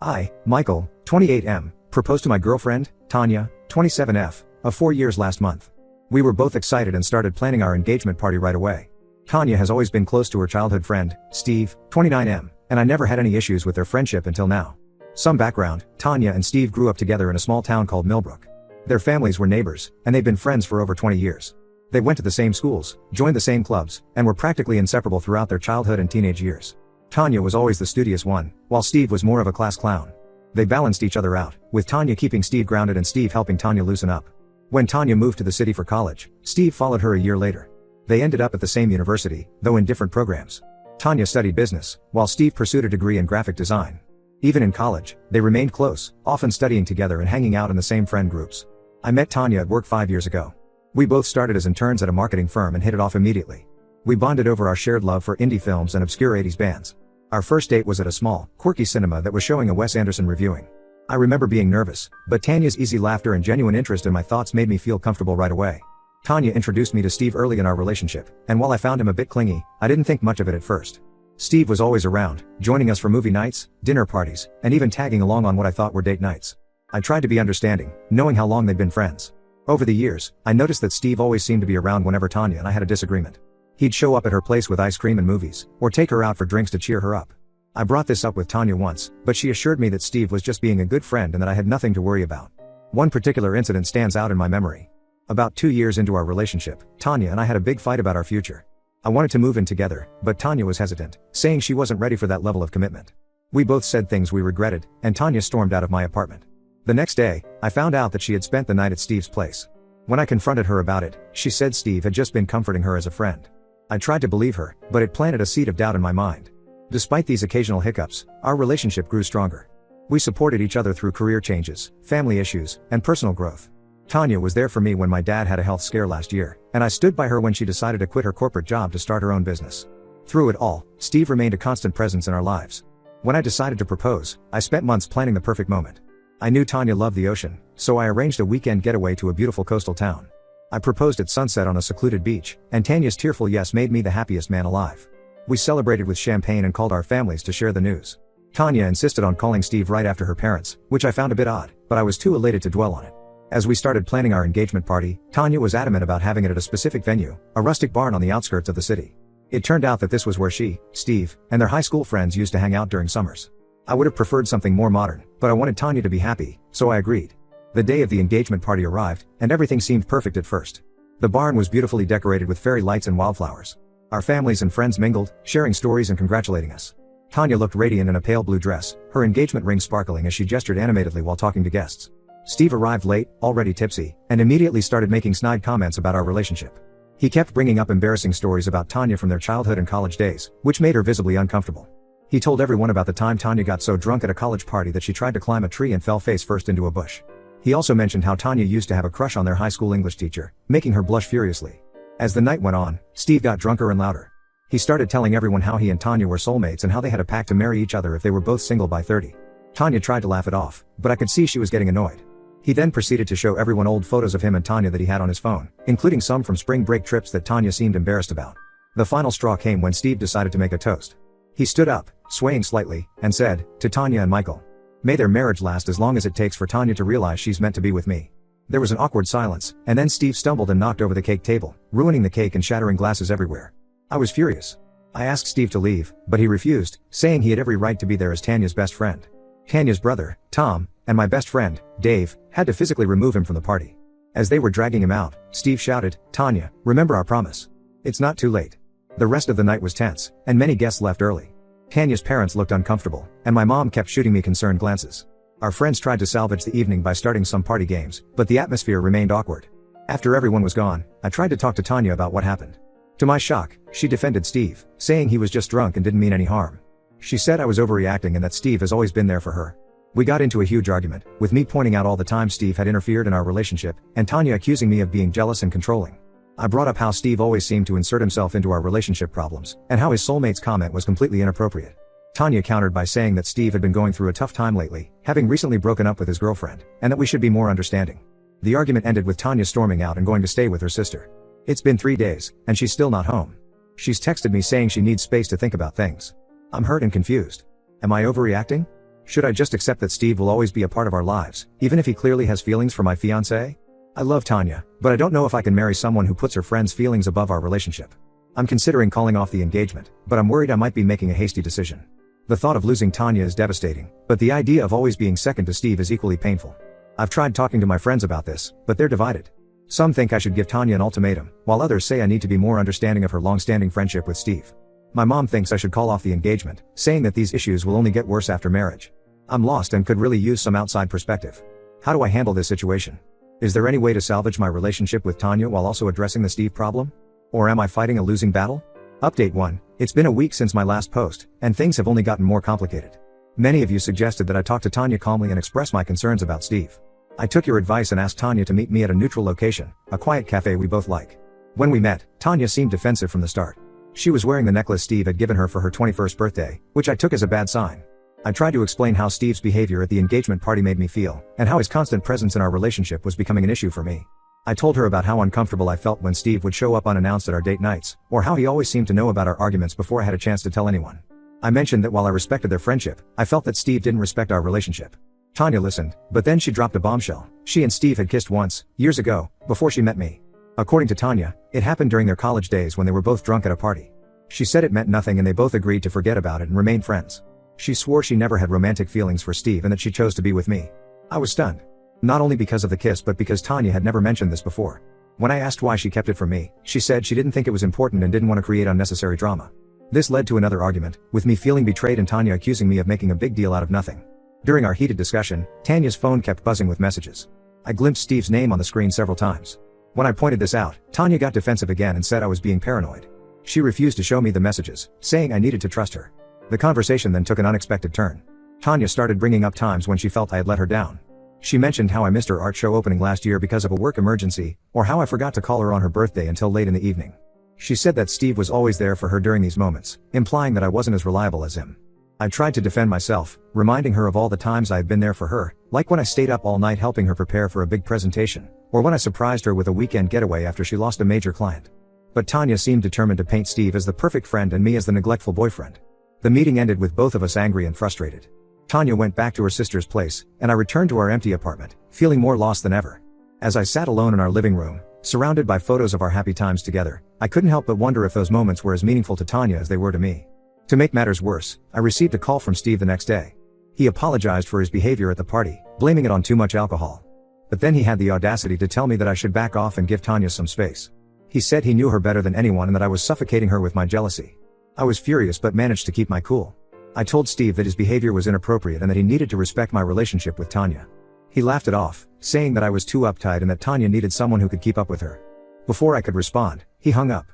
I, Michael, 28M, proposed to my girlfriend, Tanya, 27F, of 4 years last month. We were both excited and started planning our engagement party right away. Tanya has always been close to her childhood friend, Steve, 29M, and I never had any issues with their friendship until now. Some background: Tanya and Steve grew up together in a small town called Millbrook. Their families were neighbors, and they'd been friends for over 20 years. They went to the same schools, joined the same clubs, and were practically inseparable throughout their childhood and teenage years. Tanya was always the studious one, while Steve was more of a class clown. They balanced each other out, with Tanya keeping Steve grounded and Steve helping Tanya loosen up. When Tanya moved to the city for college, Steve followed her a year later. They ended up at the same university, though in different programs. Tanya studied business, while Steve pursued a degree in graphic design. Even in college, they remained close, often studying together and hanging out in the same friend groups. I met Tanya at work 5 years ago. We both started as interns at a marketing firm and hit it off immediately. We bonded over our shared love for indie films and obscure 80s bands. Our first date was at a small, quirky cinema that was showing a Wes Anderson reviewing. I remember being nervous, but Tanya's easy laughter and genuine interest in my thoughts made me feel comfortable right away. Tanya introduced me to Steve early in our relationship, and while I found him a bit clingy, I didn't think much of it at first. Steve was always around, joining us for movie nights, dinner parties, and even tagging along on what I thought were date nights. I tried to be understanding, knowing how long they'd been friends. Over the years, I noticed that Steve always seemed to be around whenever Tanya and I had a disagreement. He'd show up at her place with ice cream and movies, or take her out for drinks to cheer her up. I brought this up with Tanya once, but she assured me that Steve was just being a good friend and that I had nothing to worry about. One particular incident stands out in my memory. About 2 years into our relationship, Tanya and I had a big fight about our future. I wanted to move in together, but Tanya was hesitant, saying she wasn't ready for that level of commitment. We both said things we regretted, and Tanya stormed out of my apartment. The next day, I found out that she had spent the night at Steve's place. When I confronted her about it, she said Steve had just been comforting her as a friend. I tried to believe her, but it planted a seed of doubt in my mind. Despite these occasional hiccups, our relationship grew stronger. We supported each other through career changes, family issues, and personal growth. Tanya was there for me when my dad had a health scare last year, and I stood by her when she decided to quit her corporate job to start her own business. Through it all, Steve remained a constant presence in our lives. When I decided to propose, I spent months planning the perfect moment. I knew Tanya loved the ocean, so I arranged a weekend getaway to a beautiful coastal town. I proposed at sunset on a secluded beach, and Tanya's tearful yes made me the happiest man alive. We celebrated with champagne and called our families to share the news. Tanya insisted on calling Steve right after her parents, which I found a bit odd, but I was too elated to dwell on it. As we started planning our engagement party, Tanya was adamant about having it at a specific venue, a rustic barn on the outskirts of the city. It turned out that this was where she, Steve, and their high school friends used to hang out during summers. I would have preferred something more modern, but I wanted Tanya to be happy, so I agreed. The day of the engagement party arrived, and everything seemed perfect at first. The barn was beautifully decorated with fairy lights and wildflowers. Our families and friends mingled, sharing stories and congratulating us. Tanya looked radiant in a pale blue dress, her engagement ring sparkling as she gestured animatedly while talking to guests. Steve arrived late, already tipsy, and immediately started making snide comments about our relationship. He kept bringing up embarrassing stories about Tanya from their childhood and college days, which made her visibly uncomfortable. He told everyone about the time Tanya got so drunk at a college party that she tried to climb a tree and fell face first into a bush. He also mentioned how Tanya used to have a crush on their high school English teacher, making her blush furiously. As the night went on, Steve got drunker and louder. He started telling everyone how he and Tanya were soulmates and how they had a pact to marry each other if they were both single by 30. Tanya tried to laugh it off, but I could see she was getting annoyed. He then proceeded to show everyone old photos of him and Tanya that he had on his phone, including some from spring break trips that Tanya seemed embarrassed about. The final straw came when Steve decided to make a toast. He stood up, swaying slightly, and said, "To Tanya and Michael. May their marriage last as long as it takes for Tanya to realize she's meant to be with me." There was an awkward silence, and then Steve stumbled and knocked over the cake table, ruining the cake and shattering glasses everywhere. I was furious. I asked Steve to leave, but he refused, saying he had every right to be there as Tanya's best friend. Tanya's brother, Tom, and my best friend, Dave, had to physically remove him from the party. As they were dragging him out, Steve shouted, "Tanya, remember our promise. It's not too late." The rest of the night was tense, and many guests left early. Tanya's parents looked uncomfortable, and my mom kept shooting me concerned glances. Our friends tried to salvage the evening by starting some party games, but the atmosphere remained awkward. After everyone was gone, I tried to talk to Tanya about what happened. To my shock, she defended Steve, saying he was just drunk and didn't mean any harm. She said I was overreacting and that Steve has always been there for her. We got into a huge argument, with me pointing out all the time Steve had interfered in our relationship, and Tanya accusing me of being jealous and controlling. I brought up how Steve always seemed to insert himself into our relationship problems, and how his soulmate's comment was completely inappropriate. Tanya countered by saying that Steve had been going through a tough time lately, having recently broken up with his girlfriend, and that we should be more understanding. The argument ended with Tanya storming out and going to stay with her sister. It's been 3 days, and she's still not home. She's texted me saying she needs space to think about things. I'm hurt and confused. Am I overreacting? Should I just accept that Steve will always be a part of our lives, even if he clearly has feelings for my fiancée? I love Tanya, but I don't know if I can marry someone who puts her friends' feelings above our relationship. I'm considering calling off the engagement, but I'm worried I might be making a hasty decision. The thought of losing Tanya is devastating, but the idea of always being second to Steve is equally painful. I've tried talking to my friends about this, but they're divided. Some think I should give Tanya an ultimatum, while others say I need to be more understanding of her long-standing friendship with Steve. My mom thinks I should call off the engagement, saying that these issues will only get worse after marriage. I'm lost and could really use some outside perspective. How do I handle this situation? Is there any way to salvage my relationship with Tanya while also addressing the Steve problem? Or am I fighting a losing battle? Update 1. It's been a week since my last post, and things have only gotten more complicated. Many of you suggested that I talk to Tanya calmly and express my concerns about Steve. I took your advice and asked Tanya to meet me at a neutral location, a quiet cafe we both like. When we met, Tanya seemed defensive from the start. She was wearing the necklace Steve had given her for her 21st birthday, which I took as a bad sign. I tried to explain how Steve's behavior at the engagement party made me feel, and how his constant presence in our relationship was becoming an issue for me. I told her about how uncomfortable I felt when Steve would show up unannounced at our date nights, or how he always seemed to know about our arguments before I had a chance to tell anyone. I mentioned that while I respected their friendship, I felt that Steve didn't respect our relationship. Tanya listened, but then she dropped a bombshell. She and Steve had kissed once, years ago, before she met me. According to Tanya, it happened during their college days when they were both drunk at a party. She said it meant nothing and they both agreed to forget about it and remain friends. She swore she never had romantic feelings for Steve and that she chose to be with me. I was stunned. Not only because of the kiss but because Tanya had never mentioned this before. When I asked why she kept it from me, she said she didn't think it was important and didn't want to create unnecessary drama. This led to another argument, with me feeling betrayed and Tanya accusing me of making a big deal out of nothing. During our heated discussion, Tanya's phone kept buzzing with messages. I glimpsed Steve's name on the screen several times. When I pointed this out, Tanya got defensive again and said I was being paranoid. She refused to show me the messages, saying I needed to trust her. The conversation then took an unexpected turn. Tanya started bringing up times when she felt I had let her down. She mentioned how I missed her art show opening last year because of a work emergency, or how I forgot to call her on her birthday until late in the evening. She said that Steve was always there for her during these moments, implying that I wasn't as reliable as him. I tried to defend myself, reminding her of all the times I had been there for her, like when I stayed up all night helping her prepare for a big presentation, or when I surprised her with a weekend getaway after she lost a major client. But Tanya seemed determined to paint Steve as the perfect friend and me as the neglectful boyfriend. The meeting ended with both of us angry and frustrated. Tanya went back to her sister's place, and I returned to our empty apartment, feeling more lost than ever. As I sat alone in our living room, surrounded by photos of our happy times together, I couldn't help but wonder if those moments were as meaningful to Tanya as they were to me. To make matters worse, I received a call from Steve the next day. He apologized for his behavior at the party, blaming it on too much alcohol. But then he had the audacity to tell me that I should back off and give Tanya some space. He said he knew her better than anyone and that I was suffocating her with my jealousy. I was furious but managed to keep my cool. I told Steve that his behavior was inappropriate and that he needed to respect my relationship with Tanya. He laughed it off, saying that I was too uptight and that Tanya needed someone who could keep up with her. Before I could respond, he hung up.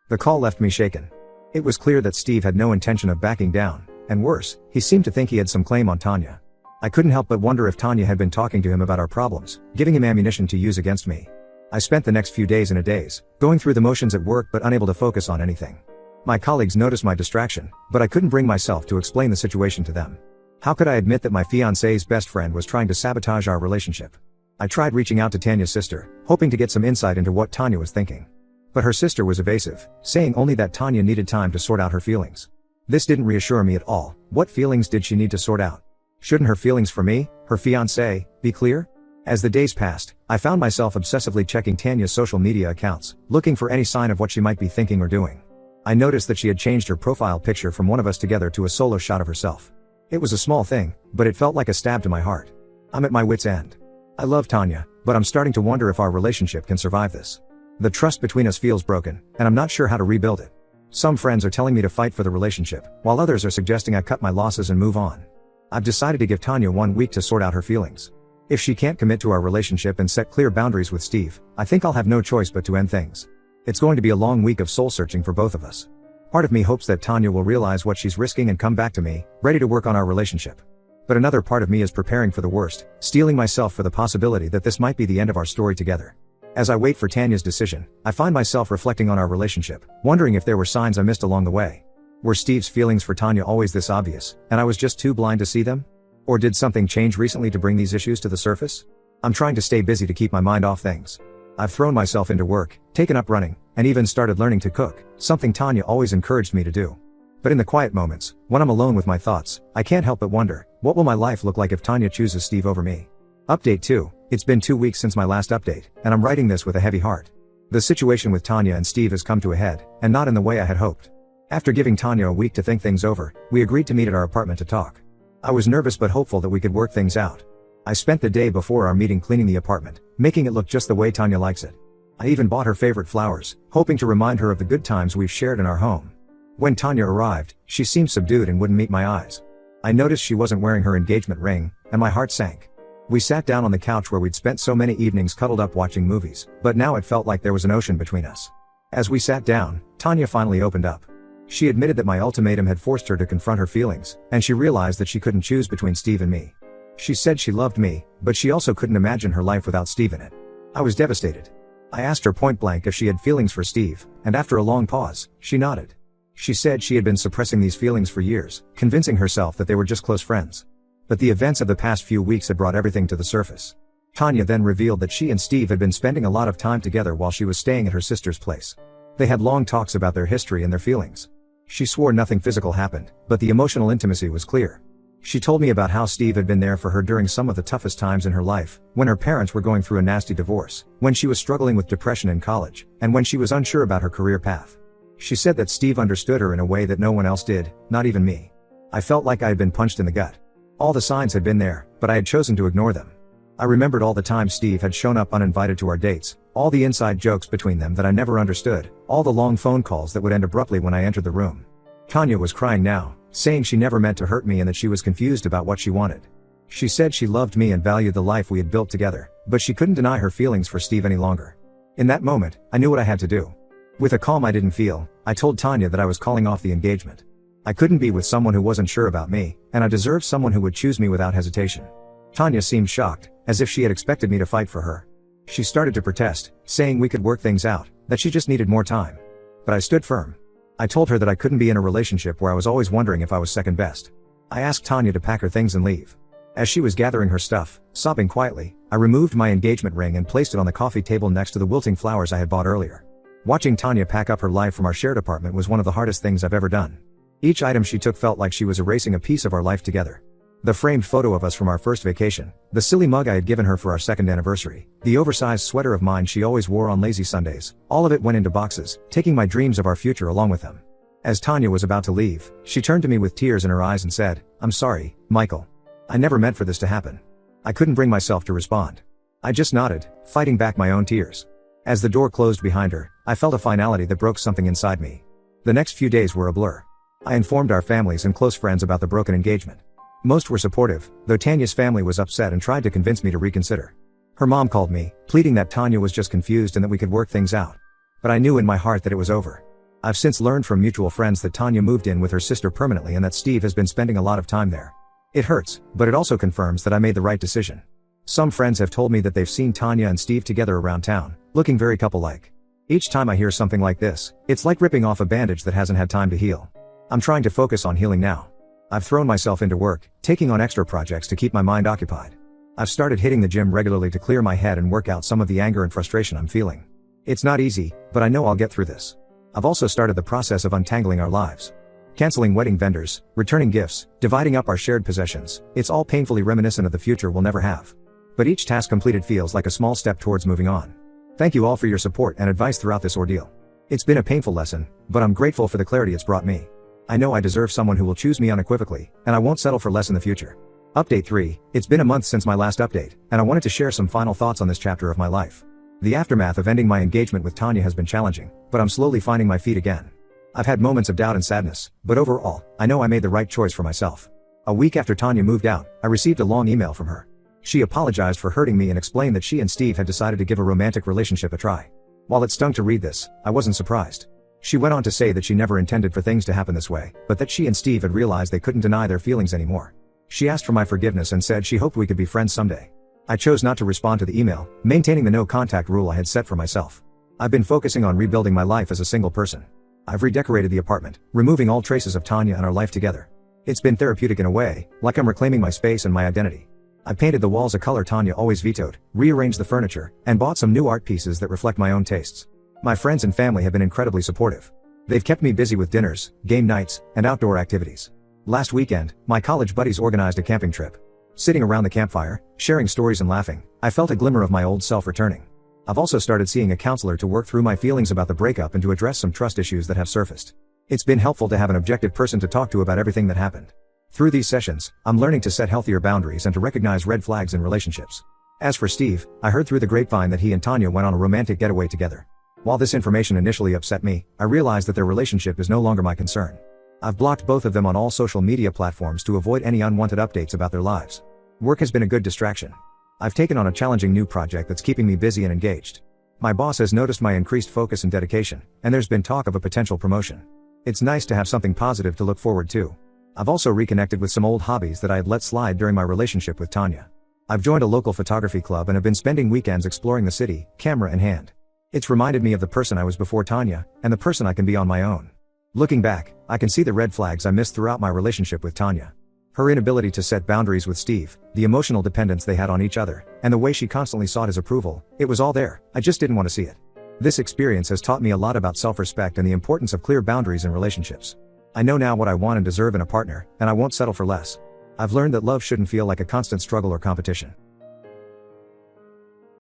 The call left me shaken. It was clear that Steve had no intention of backing down, and worse, he seemed to think he had some claim on Tanya. I couldn't help but wonder if Tanya had been talking to him about our problems, giving him ammunition to use against me. I spent the next few days in a daze, going through the motions at work but unable to focus on anything. My colleagues noticed my distraction, but I couldn't bring myself to explain the situation to them. How could I admit that my fiancé's best friend was trying to sabotage our relationship? I tried reaching out to Tanya's sister, hoping to get some insight into what Tanya was thinking. But her sister was evasive, saying only that Tanya needed time to sort out her feelings. This didn't reassure me at all. What feelings did she need to sort out? Shouldn't her feelings for me, her fiancé, be clear? As the days passed, I found myself obsessively checking Tanya's social media accounts, looking for any sign of what she might be thinking or doing. I noticed that she had changed her profile picture from one of us together to a solo shot of herself. It was a small thing, but it felt like a stab to my heart. I'm at my wit's end. I love Tanya, but I'm starting to wonder if our relationship can survive this. The trust between us feels broken, and I'm not sure how to rebuild it. Some friends are telling me to fight for the relationship, while others are suggesting I cut my losses and move on. I've decided to give Tanya 1 week to sort out her feelings. If she can't commit to our relationship and set clear boundaries with Steve, I think I'll have no choice but to end things. It's going to be a long week of soul-searching for both of us. Part of me hopes that Tanya will realize what she's risking and come back to me, ready to work on our relationship. But another part of me is preparing for the worst, steeling myself for the possibility that this might be the end of our story together. As I wait for Tanya's decision, I find myself reflecting on our relationship, wondering if there were signs I missed along the way. Were Steve's feelings for Tanya always this obvious, and I was just too blind to see them? Or did something change recently to bring these issues to the surface? I'm trying to stay busy to keep my mind off things. I've thrown myself into work, taken up running, and even started learning to cook, something Tanya always encouraged me to do. But in the quiet moments, when I'm alone with my thoughts, I can't help but wonder, what will my life look like if Tanya chooses Steve over me? Update 2. It's been 2 weeks since my last update, and I'm writing this with a heavy heart. The situation with Tanya and Steve has come to a head, and not in the way I had hoped. After giving Tanya a week to think things over, we agreed to meet at our apartment to talk. I was nervous but hopeful that we could work things out. I spent the day before our meeting cleaning the apartment, making it look just the way Tanya likes it. I even bought her favorite flowers, hoping to remind her of the good times we've shared in our home. When Tanya arrived, she seemed subdued and wouldn't meet my eyes. I noticed she wasn't wearing her engagement ring, and my heart sank. We sat down on the couch where we'd spent so many evenings cuddled up watching movies, but now it felt like there was an ocean between us. As we sat down, Tanya finally opened up. She admitted that my ultimatum had forced her to confront her feelings, and she realized that she couldn't choose between Steve and me. She said she loved me, but she also couldn't imagine her life without Steve in it. I was devastated. I asked her point blank if she had feelings for Steve, and after a long pause, she nodded. She said she had been suppressing these feelings for years, convincing herself that they were just close friends. But the events of the past few weeks had brought everything to the surface. Tanya then revealed that she and Steve had been spending a lot of time together while she was staying at her sister's place. They had long talks about their history and their feelings. She swore nothing physical happened, but the emotional intimacy was clear. She told me about how Steve had been there for her during some of the toughest times in her life, when her parents were going through a nasty divorce, when she was struggling with depression in college, and when she was unsure about her career path. She said that Steve understood her in a way that no one else did, not even me. I felt like I had been punched in the gut. All the signs had been there, but I had chosen to ignore them. I remembered all the times Steve had shown up uninvited to our dates, all the inside jokes between them that I never understood, all the long phone calls that would end abruptly when I entered the room. Tanya was crying now, saying she never meant to hurt me and that she was confused about what she wanted. She said she loved me and valued the life we had built together, but she couldn't deny her feelings for Steve any longer. In that moment, I knew what I had to do. With a calm I didn't feel, I told Tanya that I was calling off the engagement. I couldn't be with someone who wasn't sure about me, and I deserved someone who would choose me without hesitation. Tanya seemed shocked, as if she had expected me to fight for her. She started to protest, saying we could work things out, that she just needed more time. But I stood firm. I told her that I couldn't be in a relationship where I was always wondering if I was second best. I asked Tanya to pack her things and leave. As she was gathering her stuff, sobbing quietly, I removed my engagement ring and placed it on the coffee table next to the wilting flowers I had bought earlier. Watching Tanya pack up her life from our shared apartment was one of the hardest things I've ever done. Each item she took felt like she was erasing a piece of our life together. The framed photo of us from our first vacation, the silly mug I had given her for our second anniversary, the oversized sweater of mine she always wore on lazy Sundays, all of it went into boxes, taking my dreams of our future along with them. As Tanya was about to leave, she turned to me with tears in her eyes and said, "I'm sorry, Michael. I never meant for this to happen." I couldn't bring myself to respond. I just nodded, fighting back my own tears. As the door closed behind her, I felt a finality that broke something inside me. The next few days were a blur. I informed our families and close friends about the broken engagement. Most were supportive, though Tanya's family was upset and tried to convince me to reconsider. Her mom called me, pleading that Tanya was just confused and that we could work things out. But I knew in my heart that it was over. I've since learned from mutual friends that Tanya moved in with her sister permanently and that Steve has been spending a lot of time there. It hurts, but it also confirms that I made the right decision. Some friends have told me that they've seen Tanya and Steve together around town, looking very couple-like. Each time I hear something like this, it's like ripping off a bandage that hasn't had time to heal. I'm trying to focus on healing now. I've thrown myself into work, taking on extra projects to keep my mind occupied. I've started hitting the gym regularly to clear my head and work out some of the anger and frustration I'm feeling. It's not easy, but I know I'll get through this. I've also started the process of untangling our lives. Canceling wedding vendors, returning gifts, dividing up our shared possessions, it's all painfully reminiscent of the future we'll never have. But each task completed feels like a small step towards moving on. Thank you all for your support and advice throughout this ordeal. It's been a painful lesson, but I'm grateful for the clarity it's brought me. I know I deserve someone who will choose me unequivocally, and I won't settle for less in the future. Update 3. It's been a month since my last update, and I wanted to share some final thoughts on this chapter of my life. The aftermath of ending my engagement with Tanya has been challenging, but I'm slowly finding my feet again. I've had moments of doubt and sadness, but overall, I know I made the right choice for myself. A week after Tanya moved out, I received a long email from her. She apologized for hurting me and explained that she and Steve had decided to give a romantic relationship a try. While it stung to read this, I wasn't surprised. She went on to say that she never intended for things to happen this way, but that she and Steve had realized they couldn't deny their feelings anymore. She asked for my forgiveness and said she hoped we could be friends someday. I chose not to respond to the email, maintaining the no contact rule I had set for myself. I've been focusing on rebuilding my life as a single person. I've redecorated the apartment, removing all traces of Tanya and our life together. It's been therapeutic in a way, like I'm reclaiming my space and my identity. I painted the walls a color Tanya always vetoed, rearranged the furniture, and bought some new art pieces that reflect my own tastes. My friends and family have been incredibly supportive. They've kept me busy with dinners, game nights, and outdoor activities. Last weekend, my college buddies organized a camping trip. Sitting around the campfire, sharing stories and laughing, I felt a glimmer of my old self returning. I've also started seeing a counselor to work through my feelings about the breakup and to address some trust issues that have surfaced. It's been helpful to have an objective person to talk to about everything that happened. Through these sessions, I'm learning to set healthier boundaries and to recognize red flags in relationships. As for Steve, I heard through the grapevine that he and Tanya went on a romantic getaway together. While this information initially upset me, I realized that their relationship is no longer my concern. I've blocked both of them on all social media platforms to avoid any unwanted updates about their lives. Work has been a good distraction. I've taken on a challenging new project that's keeping me busy and engaged. My boss has noticed my increased focus and dedication, and there's been talk of a potential promotion. It's nice to have something positive to look forward to. I've also reconnected with some old hobbies that I had let slide during my relationship with Tanya. I've joined a local photography club and have been spending weekends exploring the city, camera in hand. It's reminded me of the person I was before Tanya, and the person I can be on my own. Looking back, I can see the red flags I missed throughout my relationship with Tanya. Her inability to set boundaries with Steve, the emotional dependence they had on each other, and the way she constantly sought his approval, it was all there, I just didn't want to see it. This experience has taught me a lot about self-respect and the importance of clear boundaries in relationships. I know now what I want and deserve in a partner, and I won't settle for less. I've learned that love shouldn't feel like a constant struggle or competition.